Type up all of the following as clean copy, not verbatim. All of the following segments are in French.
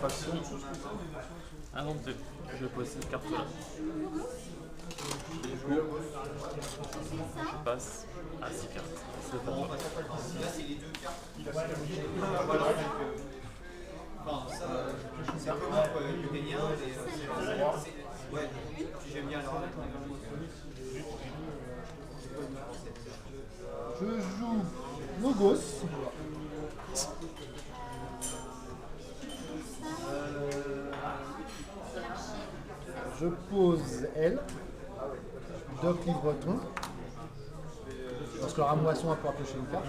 faction indomptable. Je vais poser cette carte là. Je passe à 6 cartes. C'est pas toi. C'est un peu moins ukrainien, mais ouais, j'aime bien alors. Je joue Logos. Je pose L. Doc Livreton. Parce que la moisson a pour approcher une carte.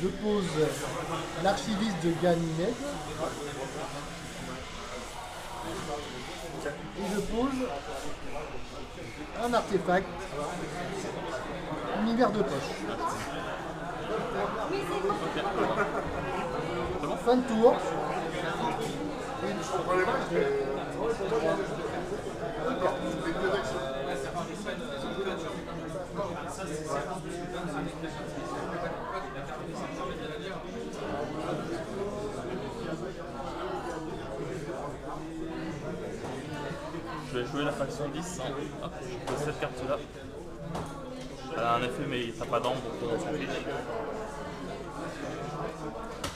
Je pose l'archiviste de Ganymède. Et je pose un artefact, univers de poche. Fin de tour. Je vais jouer la faction 10. Hop, je pose cette carte là. Elle a un effet mais ça n'a pas d'ombre donc on s'en fiche.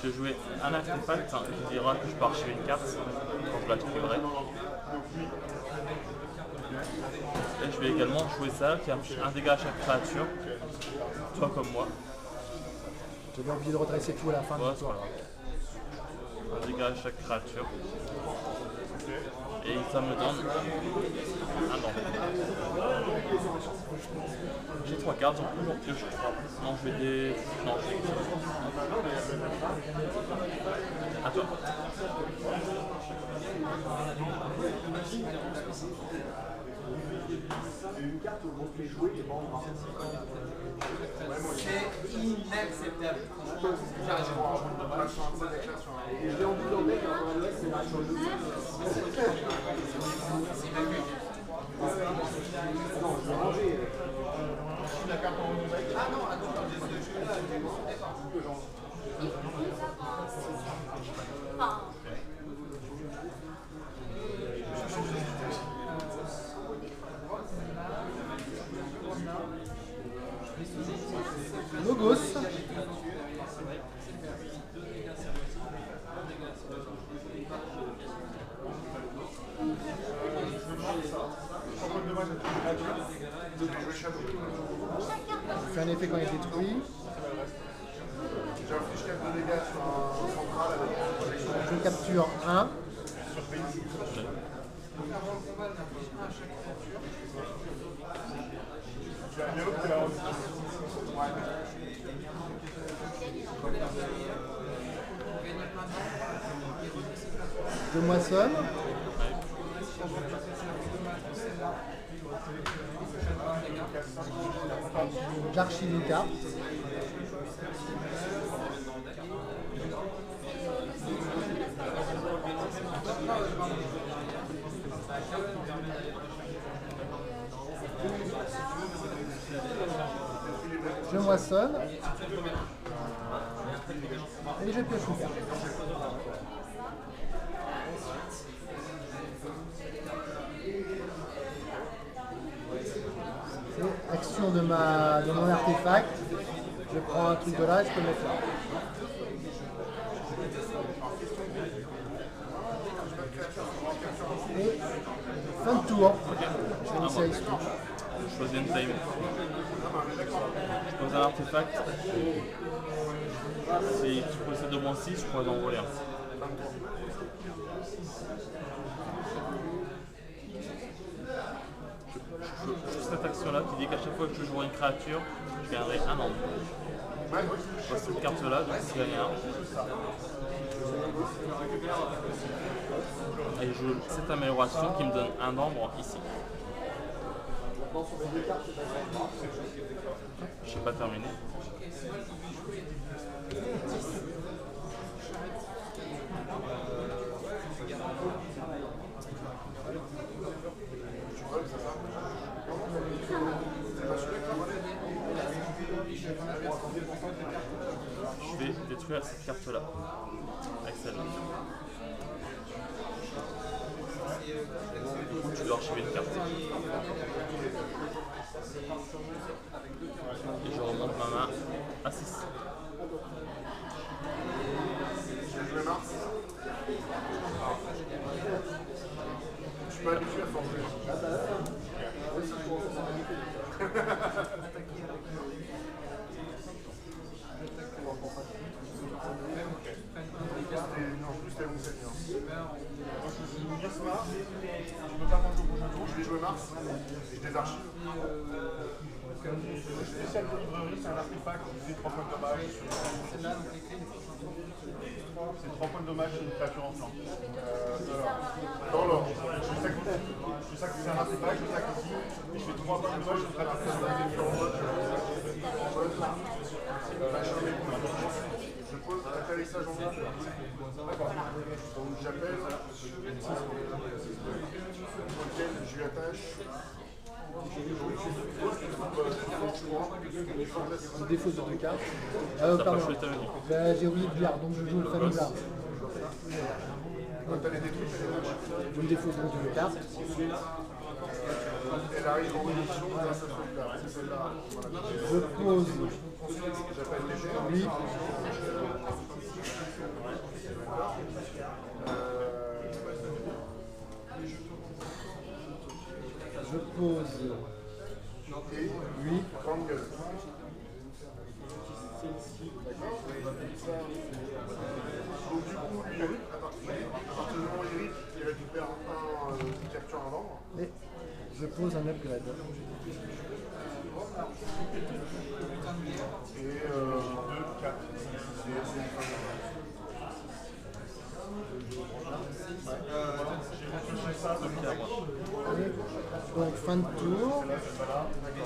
Je vais jouer un artefact qui dira que je peux archiver une carte quand je l'activerai. Et je vais également jouer ça qui a un dégât à chaque créature, toi comme moi. J'avais oublié de redresser tout à la fin de l'histoire. Un dégât à chaque créature. Et ça me donne un nombre. J'ai 3 cartes, donc toujours pioche 3. Non, je vais des. Non, je vais. À toi. C'est inacceptable. Ah non, attends, je suis là, Logos. Je fais un effet quand il est détruit. Je capture 1. Je moissonne. J'archive une carte. Je moissonne. Et je pioche une carte. Action de mon artefact, je prends un truc de là et je peux le mettre là. Et fin de tour, je fais une série switch. Je choisis une time. Je pose un artefact. Si tu possèdes au moins 6, je pourrais en envoyer un. Je fais cette action-là qui dit qu'à chaque fois que je joue une créature, je gagnerai un nombre. Je pose cette carte-là, donc je gagne un. Et je joue cette amélioration qui me donne un nombre ici. Je n'ai pas terminé. je vais détruire cette carte-là. Avec celle-là. Du coup, tu dois archiver une carte. Et je remonte ma main à 6. Je joué Mars. Je suis pas habitué à forger. Non, en plus, c'était bon, c'est bien. Moi, je joue Mars. Je peux pas prendre le prochain tour. Je vais jouer Mars et je désarchive. Spécial de livrerie, c'est un artefact qui fait 3 points de dommage. C'est 3 points de dommage sur une créature en flanc. Dans l'ordre. Je sacrifie un artefact, je sacrifie et je fais 3 points de dommage sur une créature en flanc. Je pose l'atterrissage en bas. Donc j'appelle auquel je lui attache. Je défausse de 2 cartes. T'as pas Pardon. joué ta venue. Bah, j'ai oublié de Bliard, donc je joue le fameux Bliard. Quand elle est détruite, Je me défausse donc de 2 cartes. elle arrive en réduction grâce à celle-là. C'est celle-là. Voilà. Je pose J'appelle léger. lui. Je pose Et lui. grande gueule. Donc du coup, lui, à partir du moment où il hérite, il récupère une capture à vendre. Et je pose un upgrade. Et 2, 4. J'ai pioché ça depuis la moitié. Et donc fin de tour.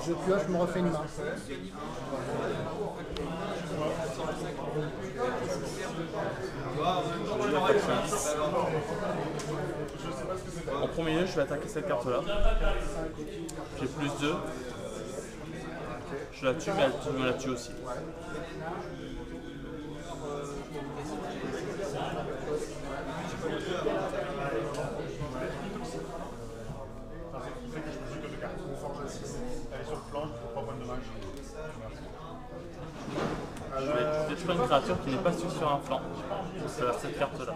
Je pioche, je me refais une main. Je vais attaquer un 10. En premier lieu, je vais attaquer cette carte-là. J'ai plus 2. Je la tue, mais elle me la tue aussi. Il fait que je peux jouer que 2 cartes. On forge à 6. Elle est sur le plan, je fais 3 points de dommage. Je vais détruire une créature qui n'est pas sur un flanc. C'est cette carte-là.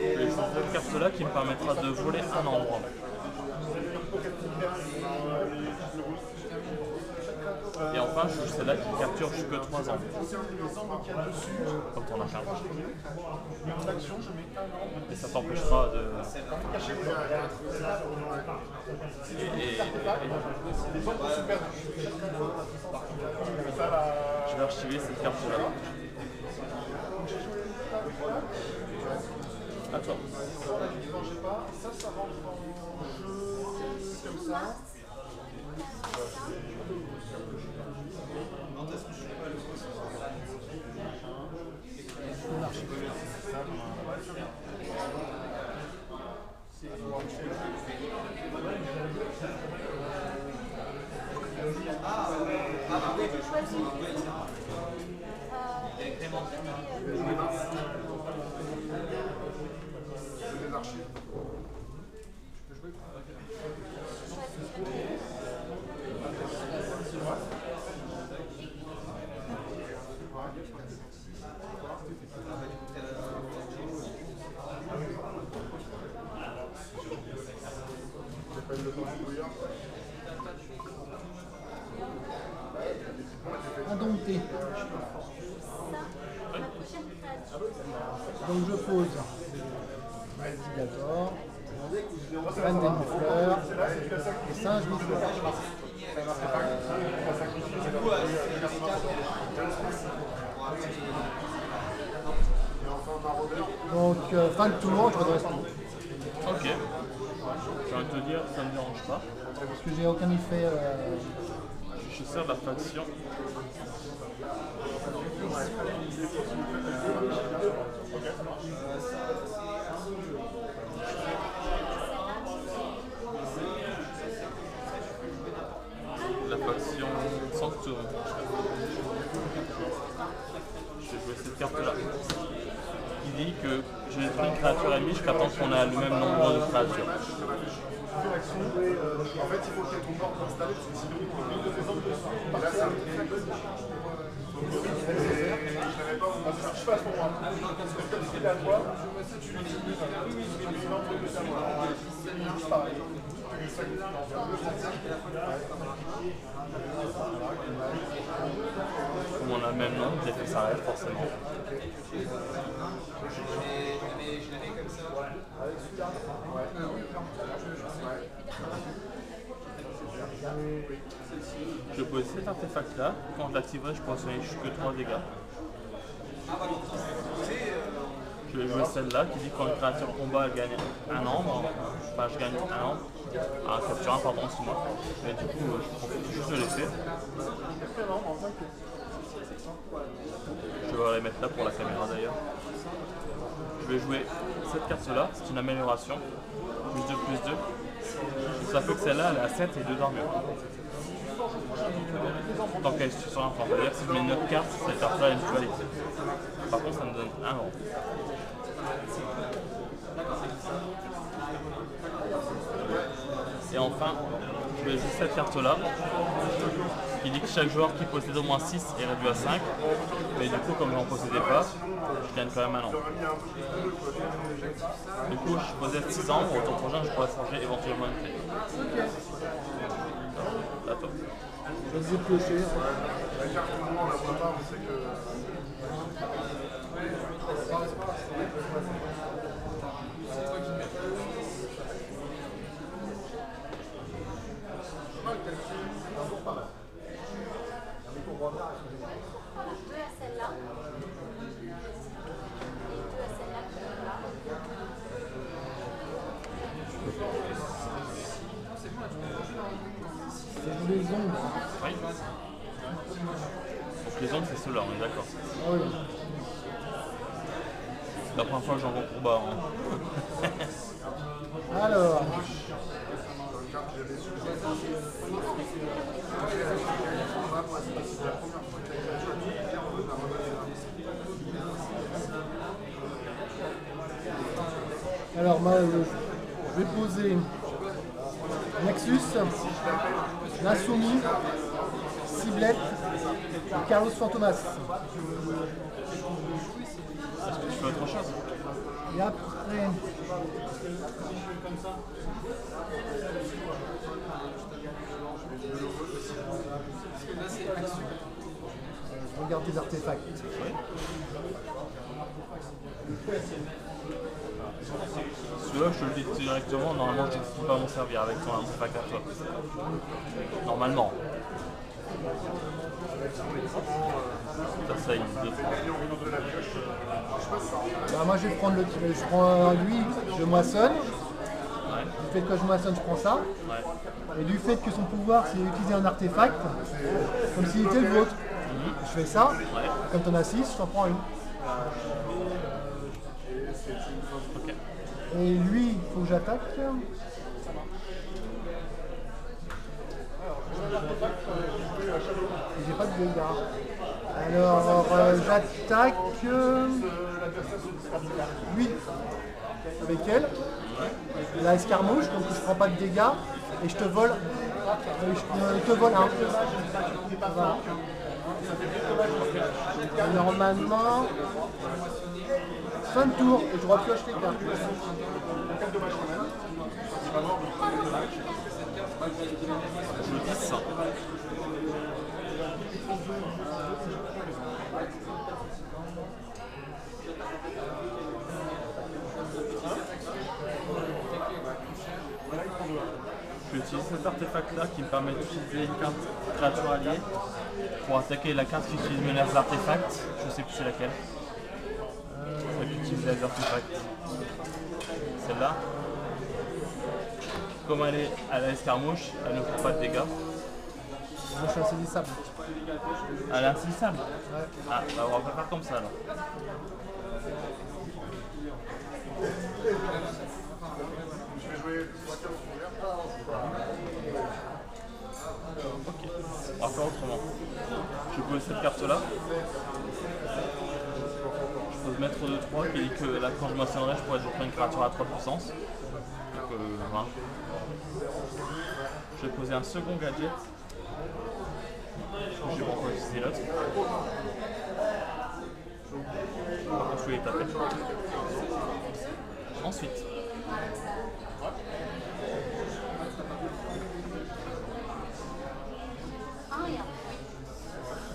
Je vais jouer cette carte-là qui me permettra de voler un endroit. Et enfin, je joue celle-là qui capture jusque 3 ans. Quand on a perdu. Et ça t'empêchera de... Je vais archiver cette carte-là. À toi. Ça rentre en jeu comme ça. Les archives. J'appelle le contrôleur. Indompté. Donc je pose Alligator, Reine des Mufleurs et Singe Mufleur. Donc fin de tour, je redresse tout. Ok. J'ai envie de te dire, ça ne me dérange pas. Parce que j'ai aucun effet. Je sers de la faction. Je vais jouer cette carte-là. Il dit que je vais détruire une créature ennemie jusqu'à temps qu'on a le même nombre de créatures. Tu fais l'action, en fait il faut qu'il y ait ton ordre installé parce que sinon il faut de tes ordres dessus. Là c'est un truc. Je n'avais pas, je fais à ce moment-là. Parce que comme c'est à toi, tu l'utilises l'ordre de ta main. Pareil. Comme on a le même nombre, l'effet s'arrête forcément. Mais je l'avais comme ça. Je pose cet artefact là, quand je l'activerai, je pourrai soigner jusque 3 dégâts. Je vais jouer celle-là qui dit que quand une créature en combat elle gagne un ambre, enfin je gagne un ambre, capture un pardon, c'est moi. Mais du coup, je profite juste de l'effet. Je vais les mettre là pour la caméra d'ailleurs. Je vais jouer cette carte-là, c'est une amélioration. +2, +2. Ça fait que celle-là, elle est à 7 et 2 d'armure. Tant qu'elle est sur un plan. C'est-à-dire que si je mets une autre carte, cette carte-là elle est mutualisée. Par contre, ça me donne un ambre. Et enfin, je vais juste cette carte-là, qui dit que chaque joueur qui possède au moins 6 est réduit à 5. Mais du coup, comme je n'en possédais pas, je gagne quand même un an. Du coup, je possède 6 ans, au tour prochain, je pourrais changer éventuellement une clé. À toi. Je vais piocher. La carte au moment on la voit pas, on sait que. C'est les ombres. Oui. Donc les ombres, c'est ceux-là, on est d'accord. Ah oui. La première fois que j'en vois pour bas. Hein. Alors. Alors, je vais poser Nexus, l'Insoumis, Ciblette et Carlos Fantomas. Est-ce que tu fais autre chose? Et après, je regarde les artefacts. Celui-là, je te le dis directement, normalement je ne peux pas m'en servir avec ton artefact à toi. Normalement. Ça, il le Bah, moi je vais prendre je prends lui, je moissonne. Ouais. Du fait que je moissonne, je prends ça. Ouais. Et du fait que son pouvoir c'est d'utiliser un artefact, comme s'il était le vôtre. Je fais ça, Ouais. comme tu en as 6, je t'en prends une. Ok. Et lui, il faut que j'attaque. Et j'ai pas de dégâts. Alors j'attaque lui avec elle. La escarmouche, donc je prends pas de dégâts. Et je te vole. Je te vole un. Voilà. Et normalement. Fin de tour et je repioche les cartes. Je joue 10. Je vais utiliser cet artefact là qui me permet d'utiliser une carte créature alliée pour attaquer la carte qui utilise menace d'artefact. Je sais plus c'est laquelle. Celle qui utilise les artefacts. Celle-là. Comme elle est à la escarmouche, elle ne fait pas de dégâts. Moi je suis insaisissable. Elle est insaisissable. Ouais. Ah, bah on va pas faire comme ça alors. Je vais jouer 3 cartes Ok, on va faire autrement. Je pose cette carte-là. Je pose maître de 3 qui dit que là, quand je moissonnerai, je pourrais détruire une créature à 3 puissance. Donc, voilà. Je vais poser un second gadget. Je sais pas pourquoi utiliser l'autre. Par contre, je vais les taper. Ensuite.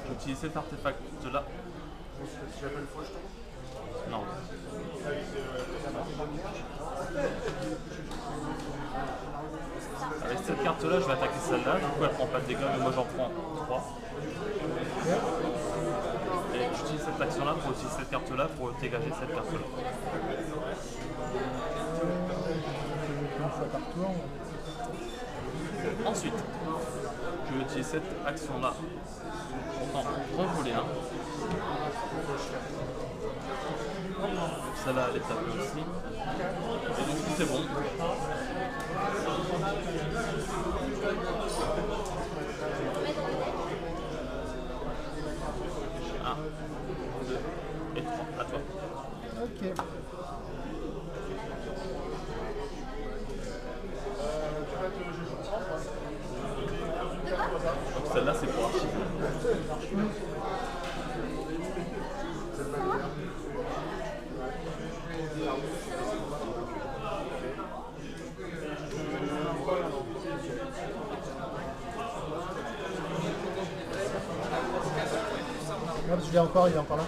J'utilise cet artefact-là. Non. Avec cette carte-là, je vais attaquer celle-là. Du coup, elle prend pas de dégâts, mais moi j'en prends 3. Et j'utilise cette action-là pour utiliser cette carte-là pour dégager cette carte-là. Ensuite, je vais utiliser cette action-là pour en revoler un. Celle-là, elle est tapée aussi. Et donc tout est bon. Un, 2 et 3. À toi. Ok. Donc celle-là, c'est pour archiver. Ouais, parce que je l'ai encore, il est encore là.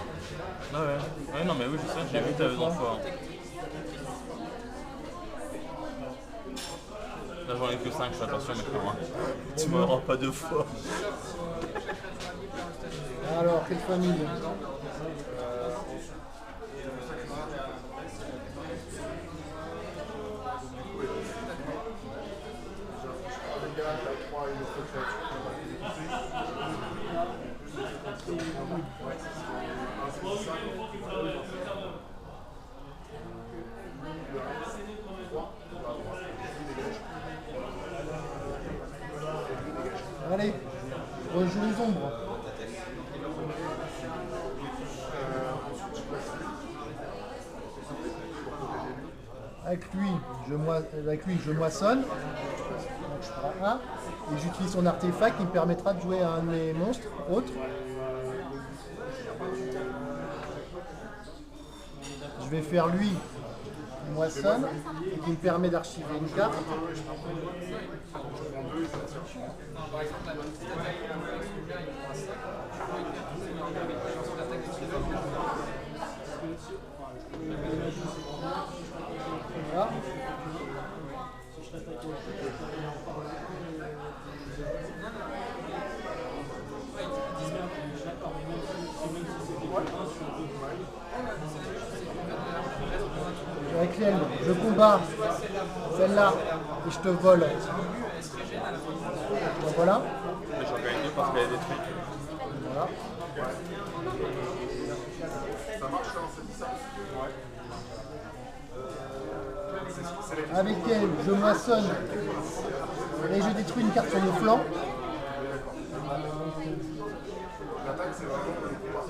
Ah ouais. Ouais, non, mais oui, je sais, j'ai vu que t'avais 2 fois. Là, j'en ai que 5, je fais attention, mais quand même. Tu m'auras pas 2 fois. Alors, quelle famille? Allez, rejoue les ombres. Avec lui, je moissonne. Donc je prends un. Et j'utilise son artefact qui me permettra de jouer à un de mes monstres autres. Je vais faire lui qui moissonne et qui me permet d'archiver une carte. Voilà. Avec l'aile, je combats celle-là et je te vole. Donc voilà. Mais j'en gagne 2 parce qu'elle est détruite. Voilà. Ça marche là, c'est ça? Avec elle, je moissonne et je détruis une carte sur le flanc. L'attaque, c'est vraiment le combat.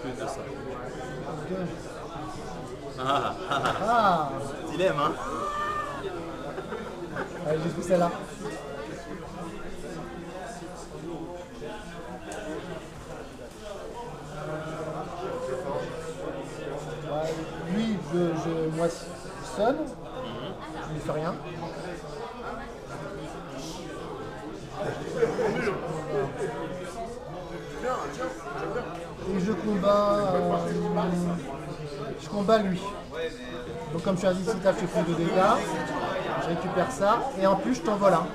Plus de ça. Deux. Ah, Ah, dilemme, hein. allez, j'ai pris celle-là. Ouais, lui, je moissonne. Je lui fais rien. Et je combats lui. Donc comme je suis indiscutable, je fais plus de dégâts. Je récupère ça. Et en plus, je t'envole un.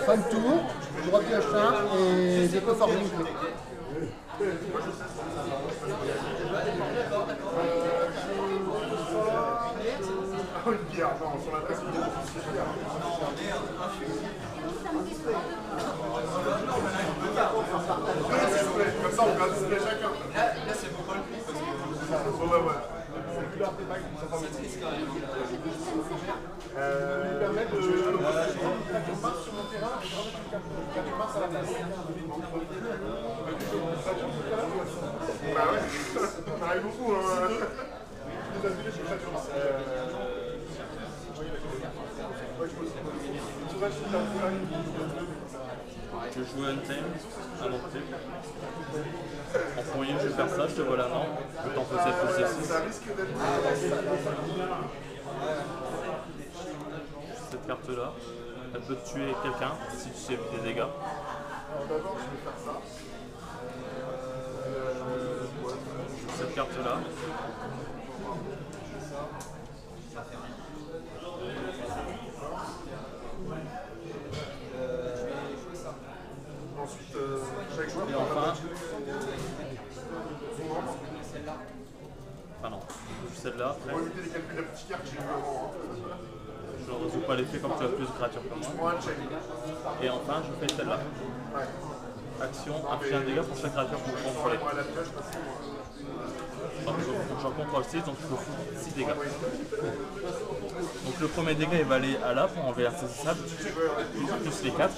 Fin de tour, je repioche un et je peux forger une clé. Une bière, genre sur la tête. Comme ça, on peut un display chacun. Là c'est beaucoup le prix parce que. Ouais, ouais. artefacts qui sont favorisés. Lui permet de créature Mars sur mon terrain et de remettre une créature Mars à la place. Bah ouais, ça arrive beaucoup. Hein. Les affilés sur créature Mars. Je joue Untamed, à mon tour. En premier, je vais faire ça, je te vois la main. Je t'en fais cette ceci. Ça risque d'être. Cette carte-là, elle peut tuer quelqu'un si tu sais des dégâts. Alors d'abord, je vais faire ça. Cette carte-là. Ensuite, chaque joueur. Et enfin. Ah non, celle-là. Pour éviter les calculs de la petite carte, j'ai eu Je ne résous pas l'effet comme tu as plus de créatures que moi. un check. Et enfin, je fais celle-là. Ouais. Action, inflige un dégât pour chaque créature que vous contrôlez. Pour la pioche, parce que J'en contrôle 6, donc je peux foutre 6 dégâts. Donc le premier dégât il va aller à là pour enlever l'insaisissable, plus les 4.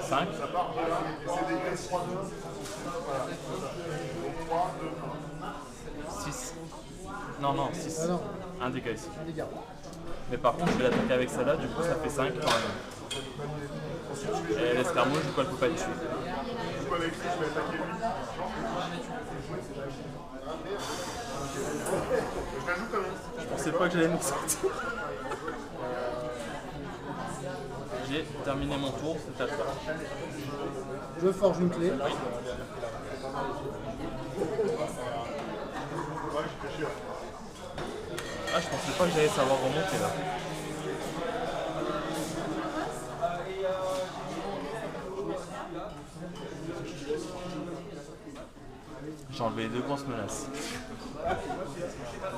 5. ça part de là, et c'est des 3, 2. Voilà. Donc 3, 2, 6. Non, non, 6. Ah non, Un dégât ici. les gars. Mais par contre, je vais l'attaquer avec celle-là, du coup ça fait 5 quand même. Et l'escarmouche, du coup elle peut pas être tuée. Du coup, avec lui, je vais attaquer lui. Je la joue quand même. Je pensais pas que j'allais m'en sortir. J'ai terminé mon tour, c'est à toi. Je forge une clé. Ouais, j'étais chiant. Ah, je pensais pas que j'allais savoir remonter là. J'ai enlevé les 2 grosses menaces.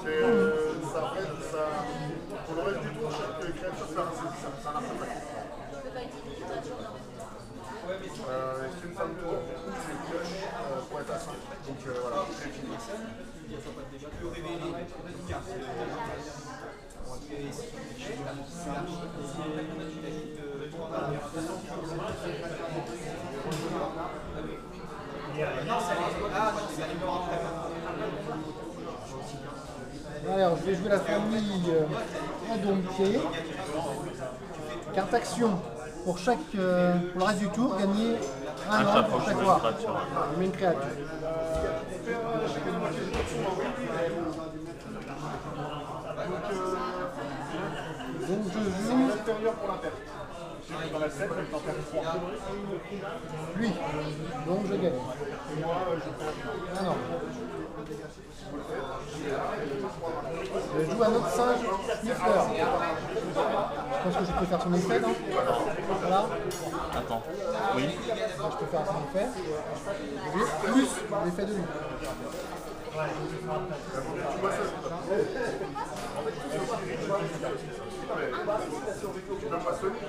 C'est ça, pour le reste du tour, chaque créature fait un artefact. C'est une fin de tour, c'est une pioche pour être à 5. Donc voilà, c'est fini. Alors, je vais jouer la famille Indompté. Carte action. Pour le reste du tour, gagner un an pour chaque fois. Je mets une créature. Donc je joue L'intérieur pour la perte. Dans la 7, elle t'en perd 3. lui. Donc je gagne. Ah non. Je joue un autre singe Sniffler. Je pense que je peux faire son effet, non? Voilà. Attends. Oui. Je peux faire son effet. Plus l'effet de lui. Tu peux moissonner.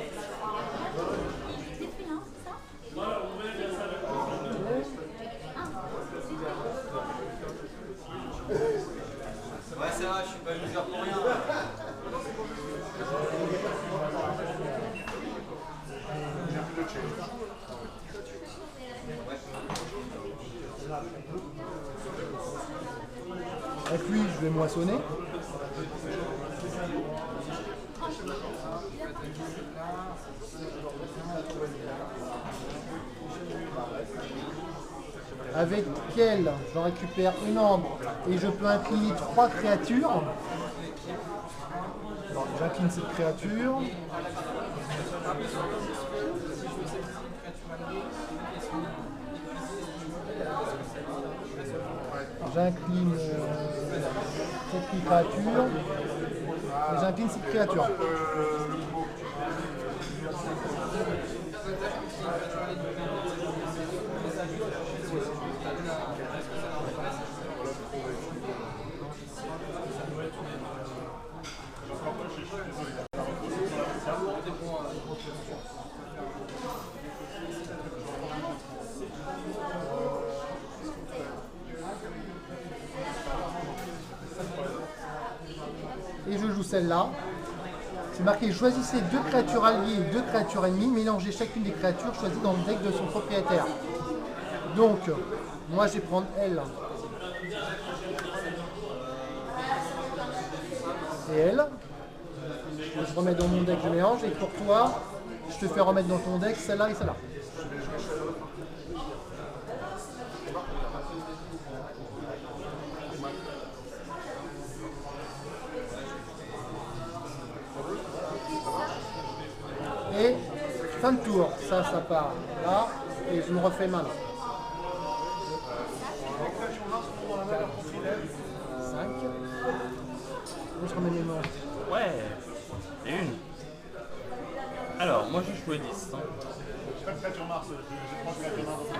Ouais, ça va, je suis pas loser pour rien. J'ai plus de check. Avec lui, je vais moissonner. Avec quel je récupère une ambre et je peux incliner 3 créatures. Alors, j'incline cette créature. J'incline cette créature. Et j'incline cette créature. ou celle-là. C'est marqué choisissez 2 créatures alliées et 2 créatures ennemies, mélangez chacune des créatures choisies dans le deck de son propriétaire. Donc, moi je vais prendre elle et elle. Je remets dans mon deck, je mélange. Et pour toi, je te fais remettre dans ton deck celle-là et celle-là. Et fin de tour, ça part là, et je me refais maintenant. 5. Je remets mes mains. Ouais. Et une. Alors, moi j'ai joué 10. Hein. Je fais créature Mars, j'ai 3 créatures Mars dans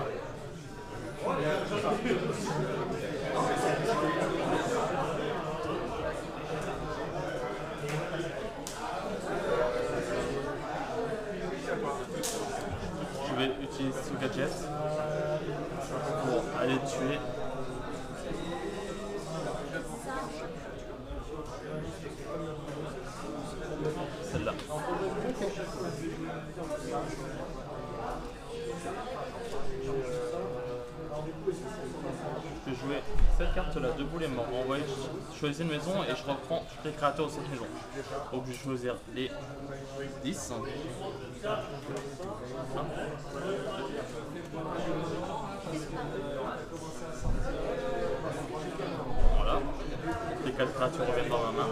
Je vais utiliser ce gadget pour aller tuer. Celle-là. Je peux jouer cette carte-là, deux boulets morts. Envoyer, choisir une maison et je reprends toutes les créatures de cette maison. Donc je vais choisir les 10. Voilà. Les 4 créatures reviennent dans ma main.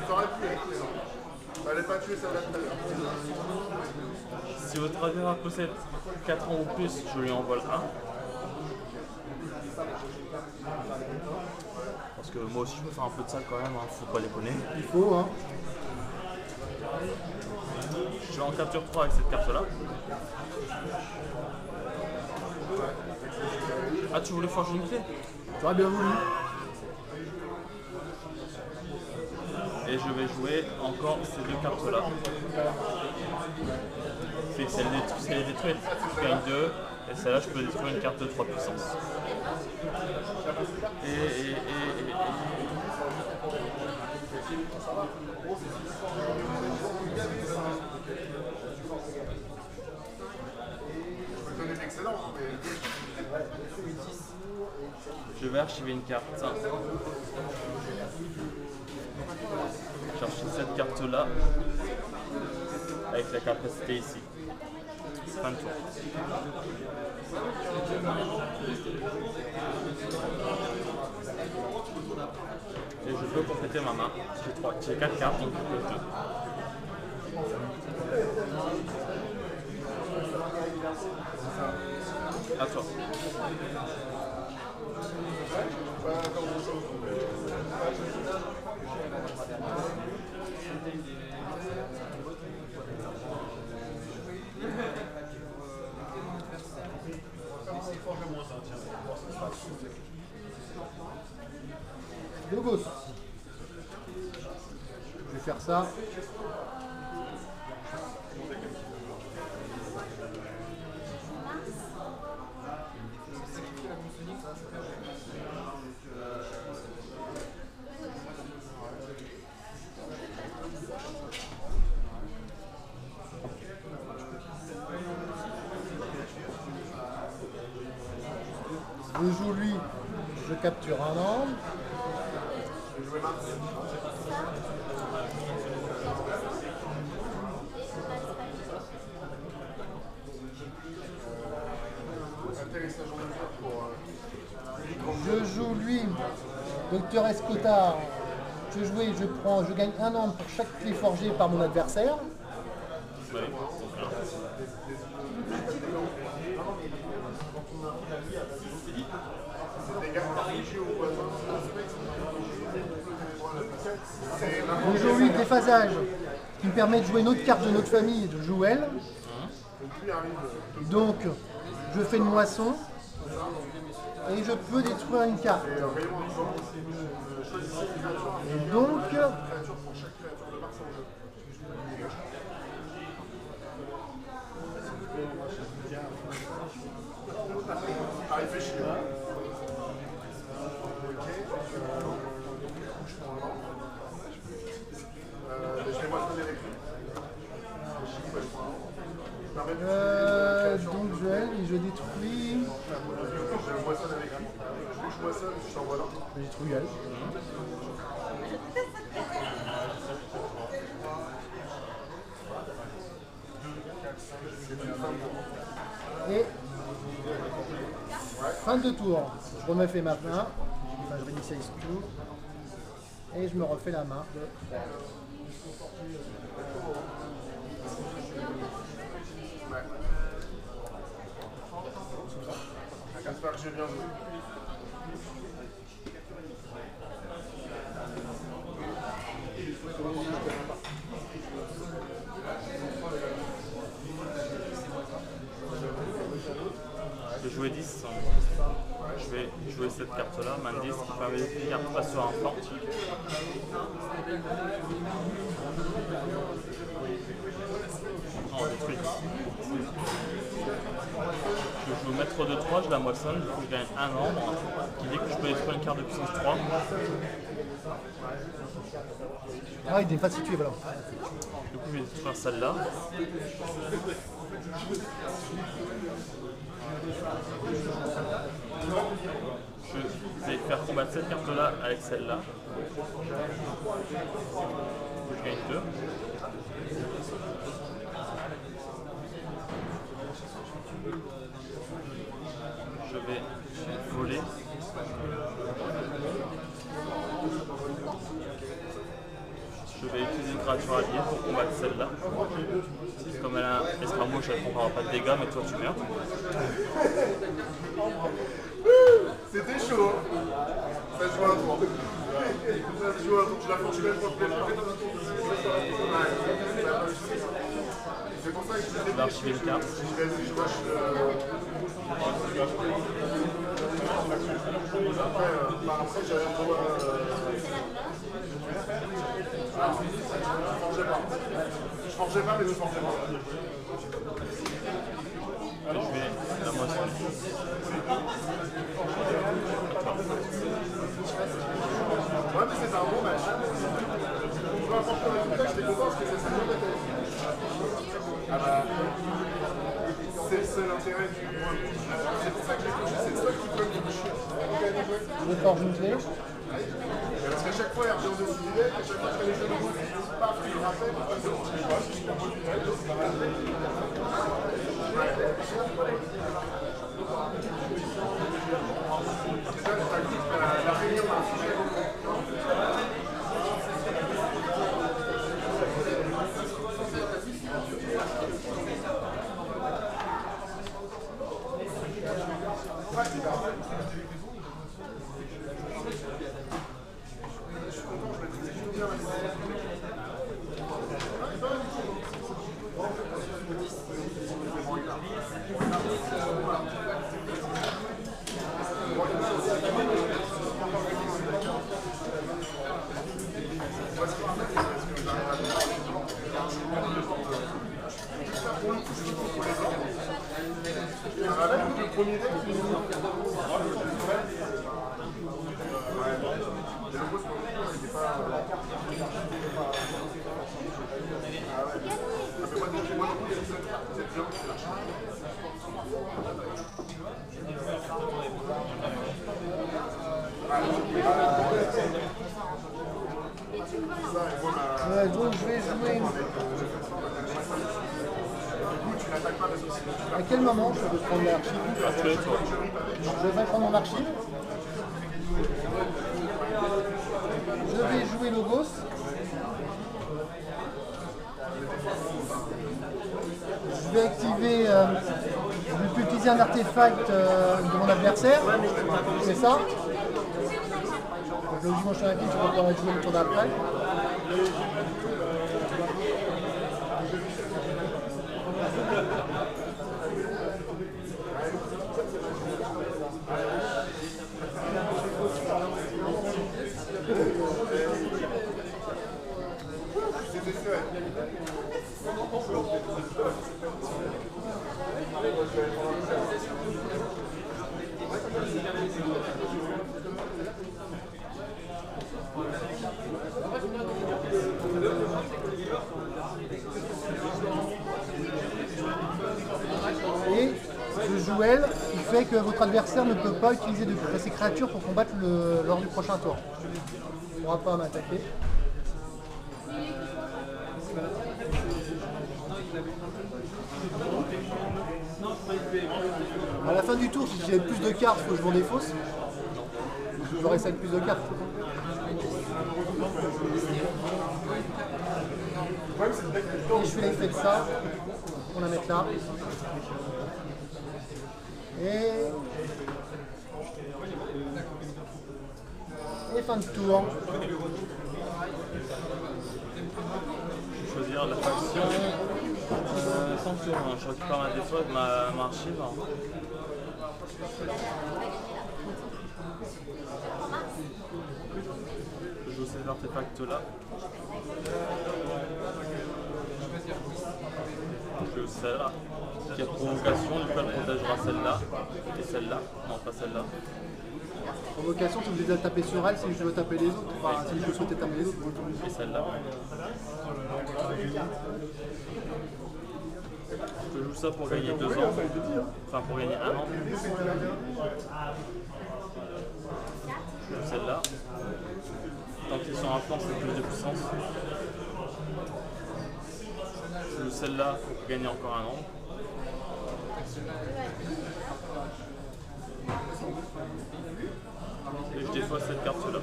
Ça aurait pu être présent. Fallait pas tuer celle-là tout à l'heure. Si votre adversaire possède 4 ans ou plus, je lui envole 1. Parce que moi aussi je peux faire un peu de ça quand même, hein, faut pas déconner. Il faut, hein. Je suis en capture 3 avec cette carte là. Ah, tu voulais forger une clé? J'aurais bien voulu. Et je vais jouer encore ces deux cartes là. Si elle est détruite, je gagne 2. Et celle-là, je peux détruire une carte de 3 puissance. Je vais archiver une carte. Chercher cette carte là avec la capacité ici. Fin de tour. Et je peux compléter ma main. J'ai 4 cartes, donc je peux 2. À toi. Logos. Je vais faire ça. Je joue lui, je capture un arme. Je joue lui, Docteur Escotard. Je gagne un arme pour chaque clé forgée par mon adversaire. Ouais. Je joue lui déphasage, qui me permet de jouer une autre carte de notre famille et de jouer elle. Donc je fais une moisson et je peux détruire une carte. Et donc Donc je détruis. Je vois ça avec lui. Je vois ça, je t'envoie là. Je détruis elle. Et fin de tour. Je refais ma main. Enfin, je réinitialise tout. Et je me refais la main. J'espère que j'ai bien joué. Je vais jouer 10. Je vais jouer cette carte-là, main 10, qui permet que les cartes passent sur un flanc. Non, on détruit. Je joue maître de 3, je la moissonne, du coup je gagne un nombre qui dit que je peux détruire une carte de puissance 3. Ah, il n'est pas situé, voilà. Du coup je vais détruire celle-là. Je vais faire combattre cette carte-là avec celle-là. Je gagne 2. Je vais voler. Je vais utiliser une créature alliée pour combattre celle-là. Comme elle a un escramouche, elle ne prendra pas de dégâts, mais toi tu meurs. C'était chaud. Ça joue un tour. Ça joue un tour. Je la fais jouer contre les c'est pour ça que je vais archiver une carte. Après, j'avais un droit. Je forgeais pas, mais je forgeais pas. Je vais la moissonner. Ouais, mais c'est un bon match. Peu importe le résultat, j'étais content parce que c'est ça le match. Ah bah, c'est l'intérêt du. C'est pour ça que j'ai touché, c'est le seul qui peut me toucher. Je forge une clé. Parce qu'à chaque fois, il revient de civilet, à chaque fois que les jeux de route, paf, il me rappelle. C'est ça, la réunion d'un sujet. Le premier deck, c'est Donc je vais jouer. À quel moment je peux prendre l'archive? Je vais prendre mon archive. Je vais jouer Logos. Je vais activer. Je peux utiliser un artefact de mon adversaire. C'est ça. Logiquement, je suis inquiet, je vais pouvoir jouer le tour d'après. duel qui fait que votre adversaire ne peut pas utiliser de ses créatures pour combattre lors du prochain tour. Il ne pourra pas m'attaquer. À la fin du tour, si j'ai plus de cartes, il faut que je m'en défausse. J'aurai 7 plus de cartes. Et je fais l'effet de ça. On la mettre là. Et fin de tour. Choisir la faction. Sans tour, je récupère ma défaut de ma archive. Je joue ces artefacts là. Je joue celle-là. Qui a provocation, du coup elle protégera celle-là. Et celle-là. Non, pas celle-là. Provocation, tu me dis de taper sur elle si je veux taper les autres. Enfin, si je souhaitais taper les autres. Et celle-là. Je joue ça pour gagner 2 ans. Enfin, pour gagner 1 an. Je joue celle-là. Tant qu'ils sont à flanc, c'est plus de puissance. Je joue celle-là pour gagner encore 1 an. Et je défausse cette carte-là.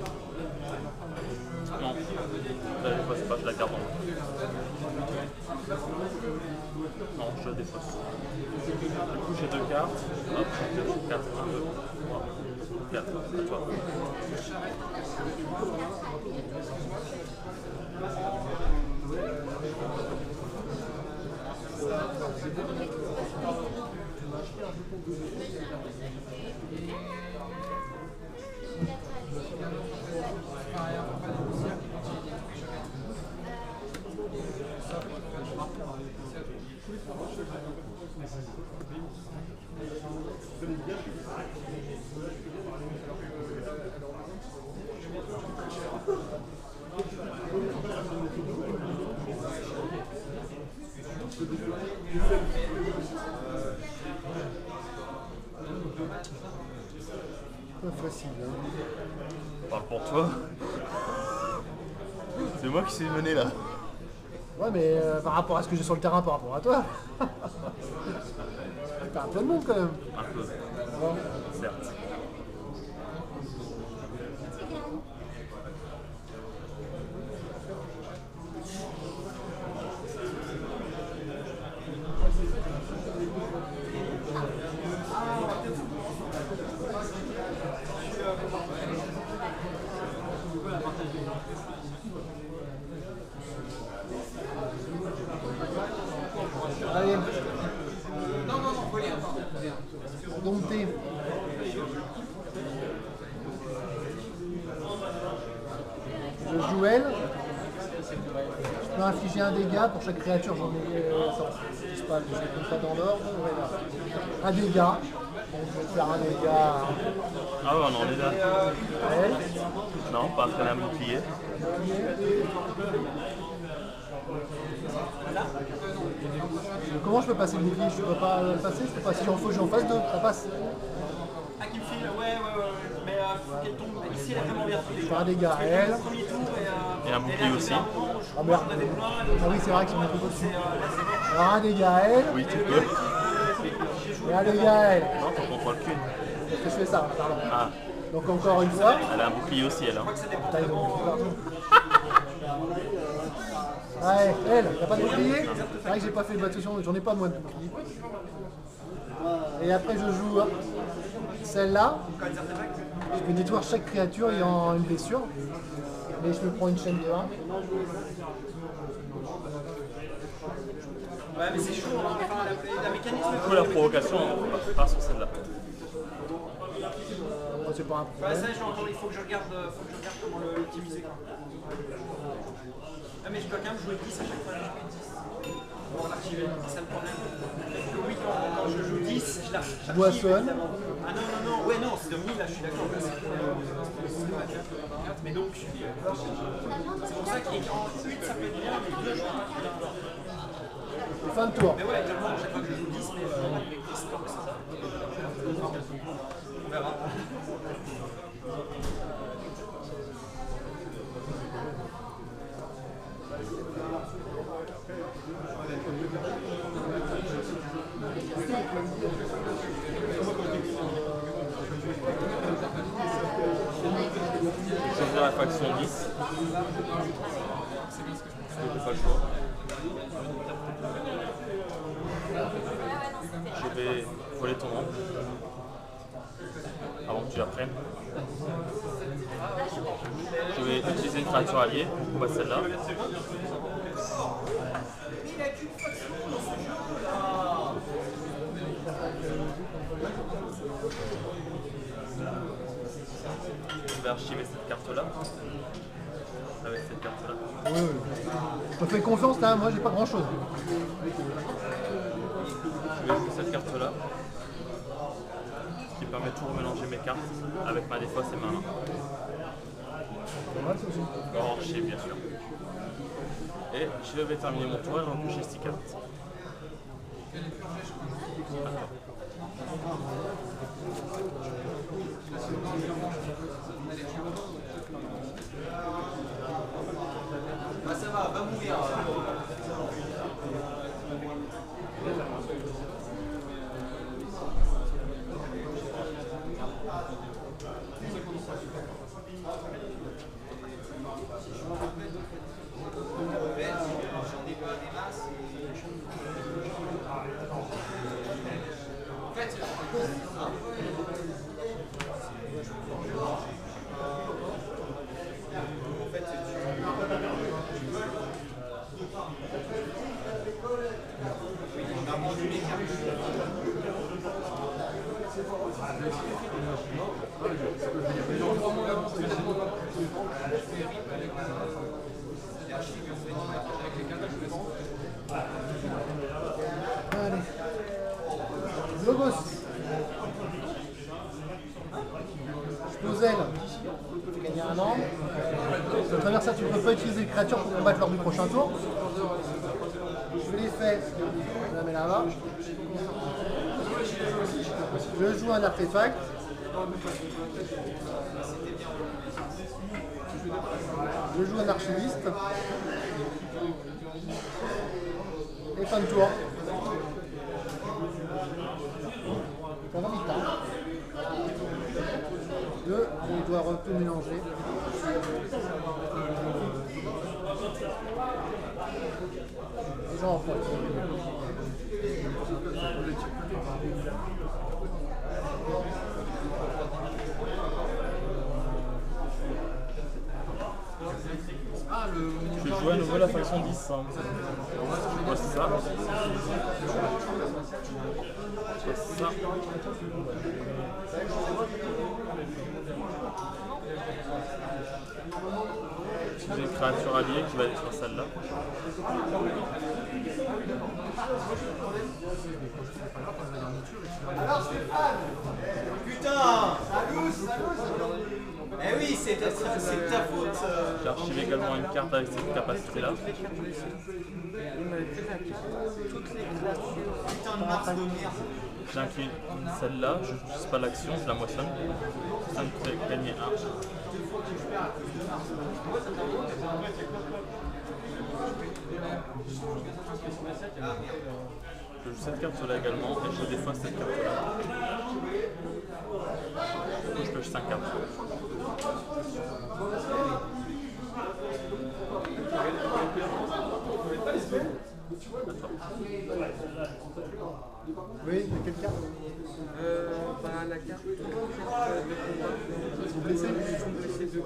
Non, là je défausse pas, je la garde en main. Non, je la défausse. Du coup j'ai 2 cartes. Hop, je joue 4, 1, 2, 3, 4, à toi. Pas facile. Parle pour toi. C'est moi qui suis mené là. Ouais, mais par rapport à ce que j'ai sur le terrain, par rapport à toi. T'as un peu de monde quand même. Un peu. Bon. Certes. Allez. Dompté. Je joue elle. Je peux infliger un dégât pour chaque créature, j'en ai. Attends, je sais pas, je ne compte pas dans l'ordre. Ouais, un dégât. Donc je vais faire un dégât. Ah ouais, on en est là. Elle. Non, pas après un bouclier. Comment je peux passer le bouclier? Je peux pas le passer? Je peux pas. Si j'en fasse deux, ça passe. Ah, qui me file, ouais. Mais faut qu'elle tombe. Ici, elle est vraiment bien. Je fais un dégât à elle. Premier tour Et un bouclier aussi. Ah merde. Ah oui, c'est vrai que c'est mon truc au-dessus. Alors un dégât à elle. Oui, tu peux. Et un dégât à elle. Non, t'en contrôles qu'une. Est-ce que je fais ça? Pardon. Ah, Donc encore une fois. elle a un bouclier aussi, elle. Hein. Putain, ils ont ouais, elle, t'as pas de bouclier? C'est vrai que j'ai pas fait de attention, j'en ai pas moi de bouclier. Et après je joue celle-là. Je peux détruire chaque créature ayant une blessure. Et je me prends une chaîne de 1. Ouais, mais c'est chaud, hein. Enfin, la mécanisme. Du coup, la provocation, on part sur celle-là. C'est pas un Ouais, problème. ça, il faut que je regarde comment l'optimiser. Ah, mais je dois quand même jouer 10 à chaque fois que je joue 10. Pour l'archiver, c'est ça le problème. Oui, quand je joue 10, je l'archive. Boissonne. Ah non, ouais, non, c'est de 1000, là, je suis d'accord. Mais donc, c'est pour ça qu'en 8, ça peut être bien, mais 2, je vois pas qu'il est. Fin de tour. Mais ouais, clairement, chaque fois que je joue 10, mais 10 comme ça. J'ouvre la faction 10. Parce que j'ai pas le choix. Je vais voler ton nom. Avant que tu la prennes. Je vais utiliser une créature alliée, on va celle-là. Je vais archiver cette carte-là. Avec cette carte-là. Oui, oui. Je te fais confiance là, moi j'ai pas grand chose. Je vais jouer cette carte-là. Ce qui permet de toujours mélanger mes cartes avec ma défausse et ma main. Hors archer bien sûr. Et je vais terminer mon tour et repêcher 6 cartes. Ah, ça va mourir. Allez. Logos. Je pose elle. Tu gagnes un an. À travers ça, tu ne peux pas utiliser les créatures pour combattre lors du prochain tour. Je les fais. Je la mets là-bas. Je joue un artefact. Je joue un archiviste. Et fin de tour. Pendant mi-temps. On doit tout mélanger. Et j'en reprends. Je vais jouer à nouveau la faction 10. Hein. Ouais, c'est ça. C'est ça. J'ai une créature alliée qui va détruire celle-là. Alors Stéphane, putain, eh oui, c'est ta faute. J'ai archivé également une carte avec cette capacité-là. Putain de Mars de merde. J'incline celle-là, je n'utilise pas l'action, je la moissonne. Ça me fait gagner 1. Je joue cette carte-là également et je défausse cette carte-là. Je pêche 5 cartes. Oui, mais quelle carte? La carte de combat, ils sont blessés de 1.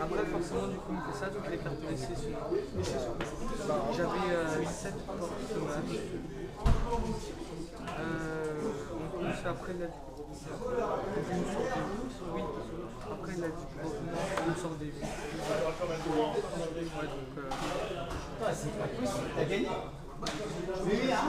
Après, forcément, du coup, on fait ça, donc les cartes blessées sont. J'avais 7 portes ce match. On fait après la. Oui, après il a dit on sort des vies. Ouais, donc. C'est pas possible, t'as gagné. Oui, hein.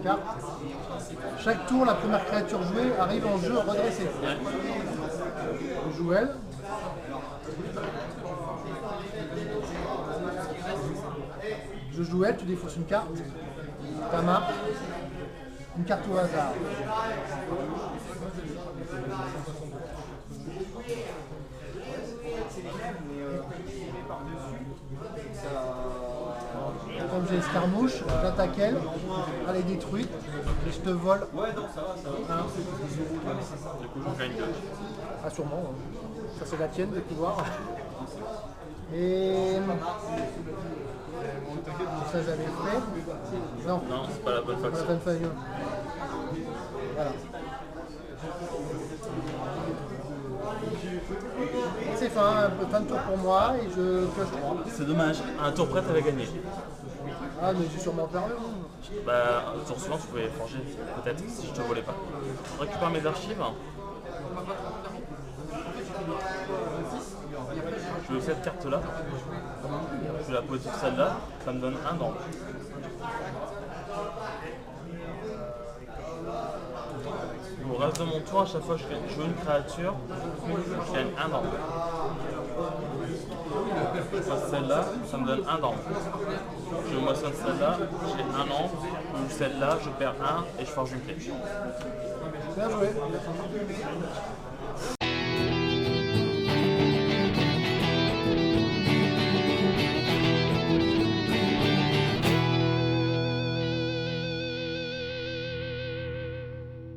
carte. Chaque tour, la première créature jouée arrive en jeu redressée. Ouais. Je joue elle. Je joue elle, tu défausses une carte. Ta main. Une carte au hasard. Comme j'ai escarmouche, j'attaque elle, elle est détruite, et je te vole. Du coup, je gagne 2. Ah sûrement, hein. Ça c'est la tienne de pouvoir. Et ça j'avais fait. Non, Non, c'est pas la bonne la faction. bonne feuille. Voilà. C'est fin de tour pour moi et je pioche 3. C'est dommage. Un tour près, t'avais gagné. Ah mais j'ai sûrement perdu. Bah, un tour suivant, tu pouvais forger, peut-être, si je te volais pas. Je récupère mes archives. Je veux cette carte-là. Je la pose sur celle-là. Ça me donne un dent. Au reste de mon tour, à chaque fois que je joue une créature, je gagne un dent. Je passe celle-là, ça me donne un dent. Je moissonne celle-là, j'ai un an. Ou celle-là, je perds un et je forge une clé. Bien joué.